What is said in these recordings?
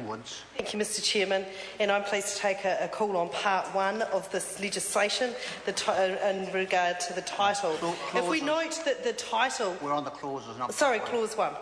Woods. Thank you, Mr Chairman, and I'm pleased to take a call on part one of this legislation in regard to the title. If we note that the title... We're on the clauses, not... Sorry, clause one.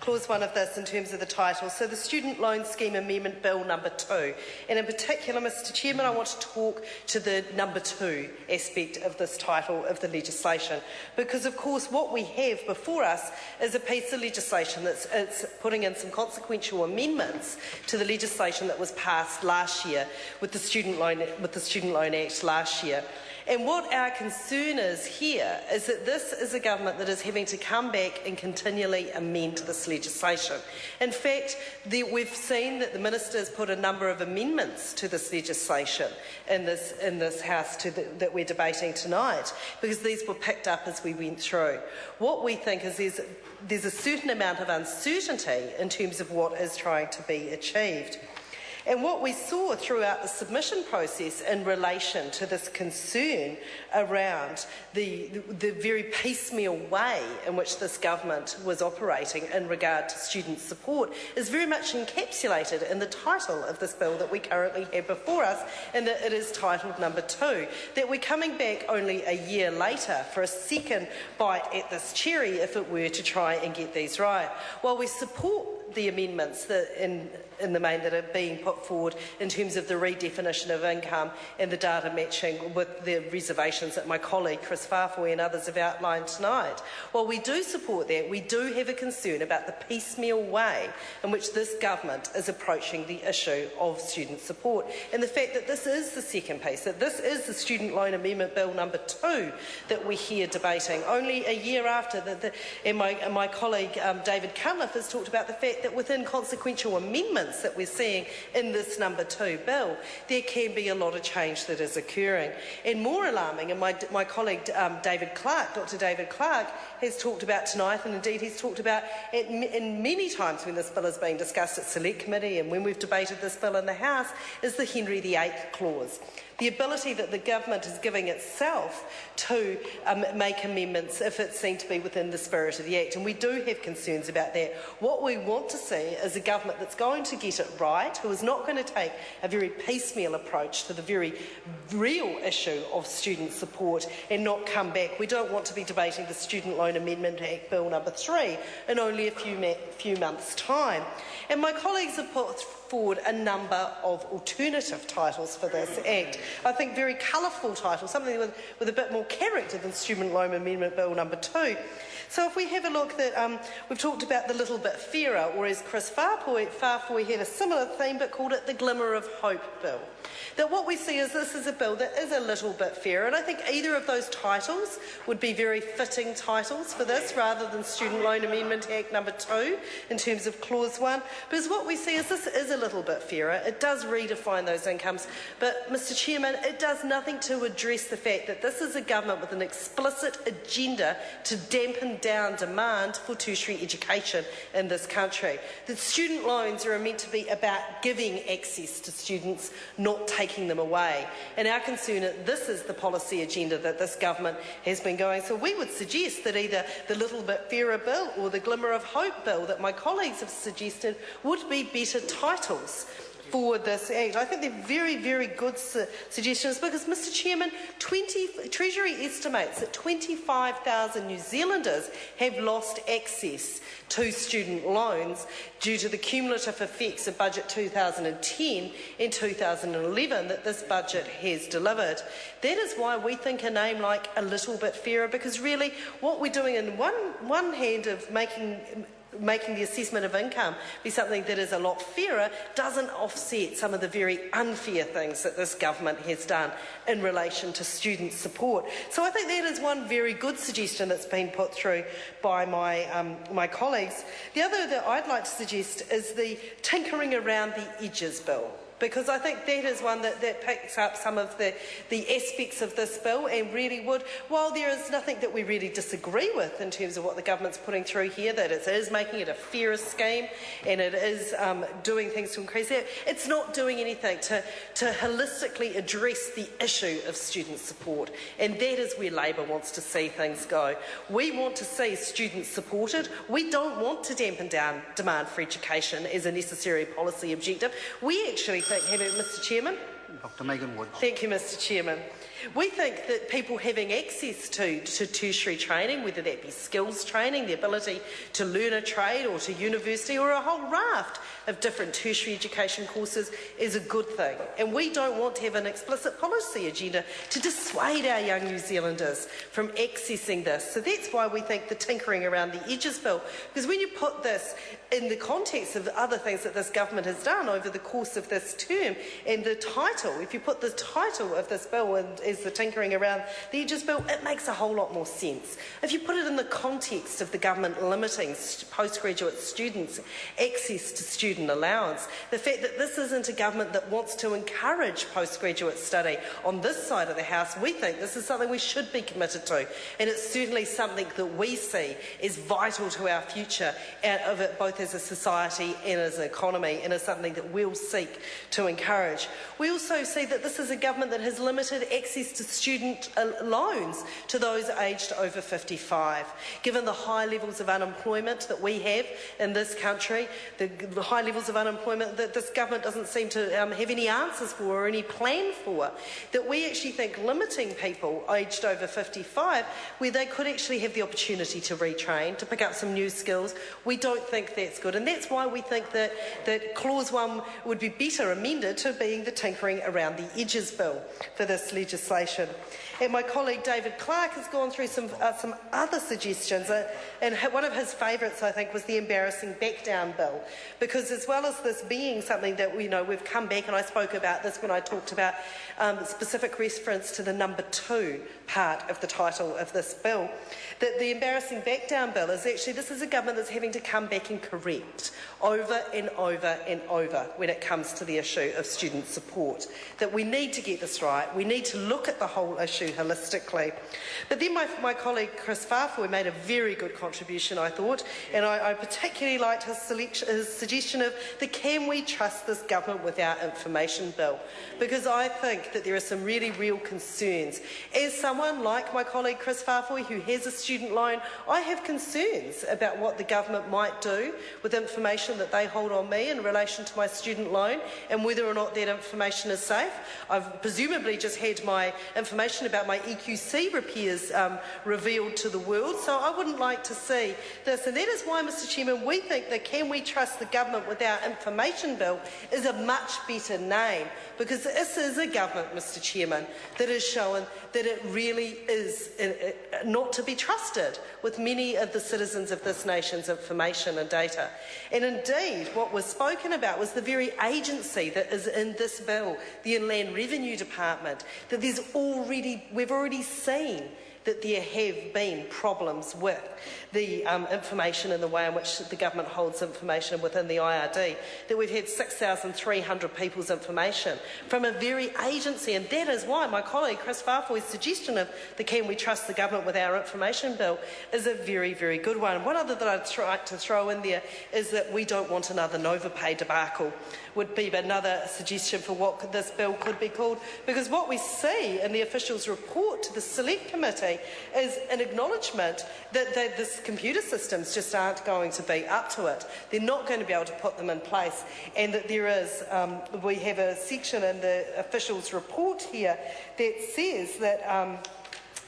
Clause one of this in terms of the title. So the Student Loan Scheme Amendment Bill number 2. And in particular, Mr Chairman, I want to talk to the number 2 aspect of this title of the legislation. Because, of course, what we have before us is a piece of legislation that's putting in some consequential amendments to the legislation that was passed last year with the Student Loan Act last year. And what our concern is here is that this is a government that is having to come back and continually amend this legislation. In fact, we've seen that the Minister has put a number of amendments to this legislation in this House that we're debating tonight, because these were picked up as we went through. What we think is there's a certain amount of uncertainty in terms of what is trying to be achieved. And what we saw throughout the submission process in relation to this concern around the very piecemeal way in which this government was operating in regard to student support is very much encapsulated in the title of this bill that we currently have before us, and that it is titled number 2. That we're coming back only a year later for a second bite at this cherry, if it were, to try and get these right. While we support the amendments that in the main that are being put forward in terms of the redefinition of income and the data matching, with the reservations that my colleague Chris Farfoy and others have outlined tonight. While we do support that, we do have a concern about the piecemeal way in which this government is approaching the issue of student support, and the fact that this is the second piece, that this is the Student Loan Amendment Bill number 2 that we're here debating, only a year after and my colleague David Cunliffe has talked about the fact that within consequential amendments that we're seeing in this number 2 bill, there can be a lot of change that is occurring. And more alarming, and my colleague Dr David Clark, has talked about tonight, and indeed he's talked about it in many times when this bill has been discussed at Select Committee and when we've debated this bill in the House, is the Henry VIII clause. The ability that the government is giving itself to make amendments if it's seen to be within the spirit of the Act, and we do have concerns about that. What we want to see is a government that's going to get it right, who is not going to take a very piecemeal approach to the very real issue of student support and not come back. We don't want to be debating the Student Loan Amendment Act Bill number 3 in only a few months' time. And my colleagues have put forward a number of alternative titles for this Act. I think very colourful titles, something with a bit more character than Student Loan Amendment Bill number 2. So if we have a look, we've talked about the little bit fairer, or as Chris Farfoy had a similar theme but called it the Glimmer of Hope Bill. That what we see is this is a bill that is a little bit fairer, and I think either of those titles would be very fitting titles for this rather than Student Loan Amendment Act number 2 in terms of clause 1, because what we see is this is a little bit fairer. It does redefine those incomes, but Mr Chairman, it does nothing to address the fact that this is a government with an explicit agenda to dampen down demand for tertiary education in this country. That student loans are meant to be about giving access to students, not taking them away. And our concern is this is the policy agenda that this government has been going. So we would suggest that either the Little Bit Fairer Bill or the Glimmer of Hope Bill that my colleagues have suggested would be better titles for this Act. I think they're very, very good suggestions because, Mr Chairman, Treasury estimates that 25,000 New Zealanders have lost access to student loans due to the cumulative effects of Budget 2010 and 2011 that this budget has delivered. That is why we think a name like A Little Bit Fairer, because really what we're doing in one hand of making the assessment of income be something that is a lot fairer doesn't offset some of the very unfair things that this government has done in relation to student support. So I think that is one very good suggestion that's been put through by my colleagues. The other that I'd like to suggest is the Tinkering Around the Edges Bill. because I think that is one that picks up some of the aspects of this bill and really would, while there is nothing that we really disagree with in terms of what the government's putting through here, that it is making it a fairer scheme and it is doing things to increase it, it's not doing anything to holistically address the issue of student support, and that is where Labour wants to see things go. We want to see students supported. We don't want to dampen down demand for education as a necessary policy objective. We actually think, Mr Chairman. Dr Megan Wood. Thank you, Mr Chairman. We think that people having access to tertiary training, whether that be skills training, the ability to learn a trade or to university or a whole raft of different tertiary education courses is a good thing. And we don't want to have an explicit policy agenda to dissuade our young New Zealanders from accessing this. So that's why we think the tinkering around the edges bill, because when you put this in the context of other things that this government has done over the course of this term, and the title, if you put the title of this bill as the tinkering around the edges bill, it makes a whole lot more sense. If you put it in the context of the government limiting postgraduate students' access to student allowance, the fact that this isn't a government that wants to encourage postgraduate study on this side of the House, we think this is something we should be committed to, and it's certainly something that we see is vital to our future, of it both as a society and as an economy, and is something that we'll seek to encourage. We also see that this is a government that has limited access to student loans to those aged over 55. Given the high levels of unemployment that we have in this country, the high levels of unemployment that this government doesn't seem to have any answers for or any plan for, that we actually think limiting people aged over 55, where they could actually have the opportunity to retrain, to pick up some new skills, we don't think that's good. And that's why we think that Clause 1 would be better amended to being the tinkering around the edges bill for this legislation. And my colleague David Clark has gone through some other suggestions, and one of his favourites, I think, was the embarrassing back-down bill, because as well as this being something that we've come back, and I spoke about this when I talked about specific reference to the number 2 part of the title of this bill, that the embarrassing back-down bill is actually, this is a government that's having to come back and correct over and over and over when it comes to the issue of student support, that we need to get this right, we need to look at the whole issue holistically. But then my colleague Chris Farfoy made a very good contribution, I thought, and I particularly liked his suggestion of the can we trust this government with our information bill, because I think that there are some really real concerns. As someone like my colleague Chris Farfoy who has a student loan, I have concerns about what the government might do with information that they hold on me in relation to my student loan and whether or not that information is safe. I've presumably just had my information about my EQC repairs revealed to the world, so I wouldn't like to see this. And that is why, Mr Chairman, we think that can we trust the government with our information bill is a much better name, because this is a government, Mr Chairman, that is showing that it really is not to be trusted with many of the citizens of this nation's information and data. And indeed, what was spoken about was the very agency that is in this bill, the Inland Revenue Department, that we've already seen that there have been problems with the information and the way in which the government holds information within the IRD, that we've had 6,300 people's information from a very agency, and that is why my colleague Chris Farfoy's suggestion of the can we trust the government with our information bill is a very, very good one. One other that I'd try to throw in there is that we don't want another Novapay debacle, would be another suggestion for what this bill could be called, because what we see in the officials' report to the Select Committee is an acknowledgement that this computer systems just aren't going to be up to it. They're not going to be able to put them in place, and that there is, we have a section in the officials' report here that says that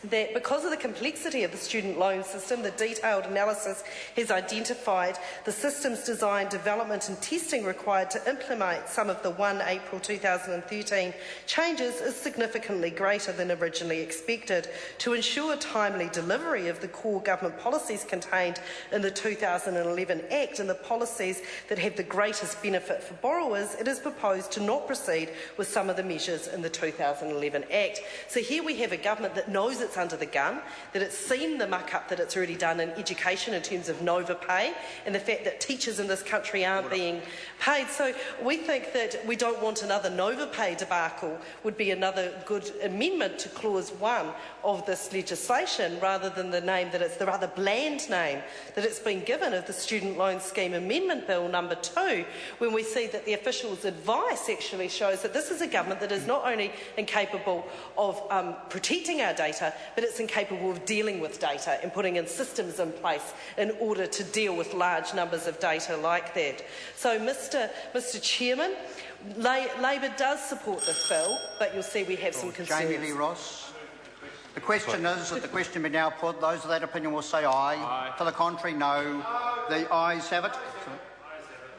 that because of the complexity of the student loan system, the detailed analysis has identified the system's design, development and testing required to implement some of the 1 April 2013 changes is significantly greater than originally expected. To ensure timely delivery of the core government policies contained in the 2011 Act and the policies that have the greatest benefit for borrowers, it is proposed to not proceed with some of the measures in the 2011 Act. So here we have a government that knows it's under the gun, that it's seen the muck-up that it's already done in education in terms of Nova pay and the fact that teachers in this country aren't being paid. So we think that we don't want another Nova pay debacle would be another good amendment to Clause 1 of this legislation, rather than the name that it's the rather bland name that it's been given of the Student Loan Scheme Amendment Bill number 2, when we see that the officials' advice actually shows that this is a government that is not only incapable of protecting our data, but it's incapable of dealing with data and putting in systems in place in order to deal with large numbers of data like that. So, Mr Chairman, Labor does support this bill, but you'll see we have some concerns. Jamie Lee Ross. The question is that the question be now put. Those of that opinion will say aye. Aye. To the contrary, no. The ayes have it.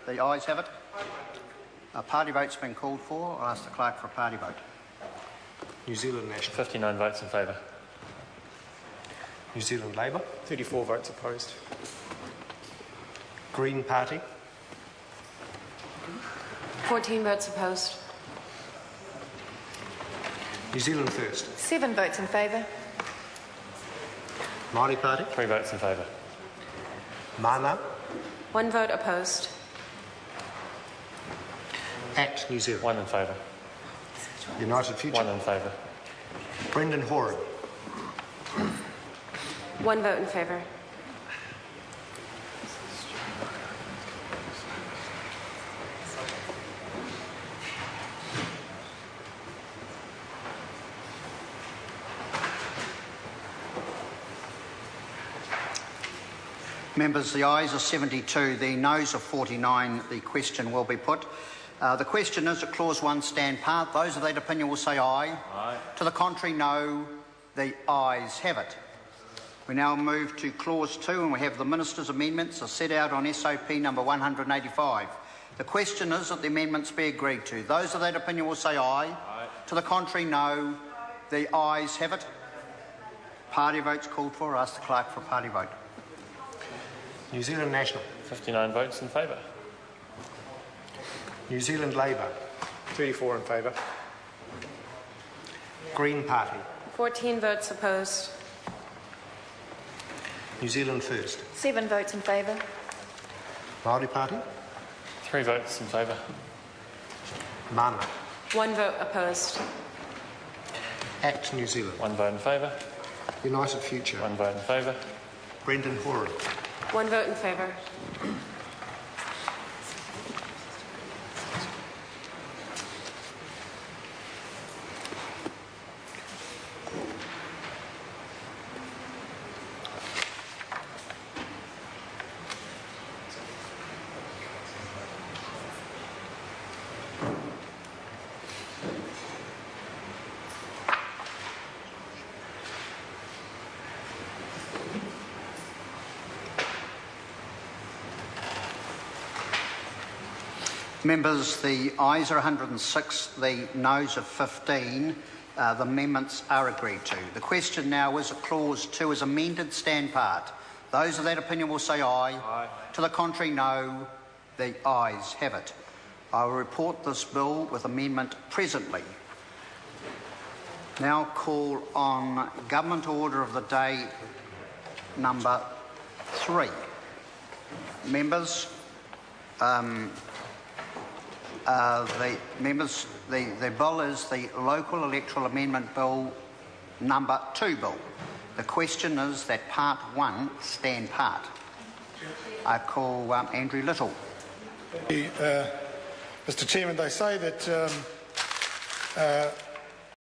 The ayes have it. A party vote's been called for. I'll ask the clerk for a party vote. New Zealand National. 59 votes in favour. New Zealand Labour. 34 votes opposed. Green Party. 14 votes opposed. New Zealand First. 7 votes in favour. Māori Party. 3 votes in favour. Mana. 1 vote opposed. ACT New Zealand. 1 in favour. United Future. 1 in favour. Brendan Horan. 1 vote in favour. Members, the ayes are 72, the noes are 49. The question will be put. The question is that Clause 1 stand part. Those of that opinion will say aye. Aye. To the contrary, no. The ayes have it. We now move to Clause 2, and we have the Minister's amendments as set out on SOP number 185. The question is that the amendments be agreed to. Those of that opinion will say aye. Aye. To the contrary, no. The ayes have it. Party votes called for. Ask the clerk for a party vote. New Zealand National. 59 votes in favour. New Zealand Labour. 34 in favour. Green Party. 14 votes opposed. New Zealand First. 7 votes in favour. Māori Party. 3 votes in favour. Mana. 1 vote opposed. ACT New Zealand. 1 vote in favour. United Future. 1 vote in favour. Brendan Horan. 1 vote in favour. Members, the ayes are 106, the noes are 15. The amendments are agreed to. The question now is that Clause 2 is amended stand part. Those of that opinion will say aye. Aye. To the contrary, no. The ayes have it. I will report this bill with amendment presently. Now call on Government Order of the Day number 3. Members, the bill is the Local Electoral Amendment Bill number 2 bill. The question is that Part 1 stand part. I call Andrew Little. Mr. Chairman, they say that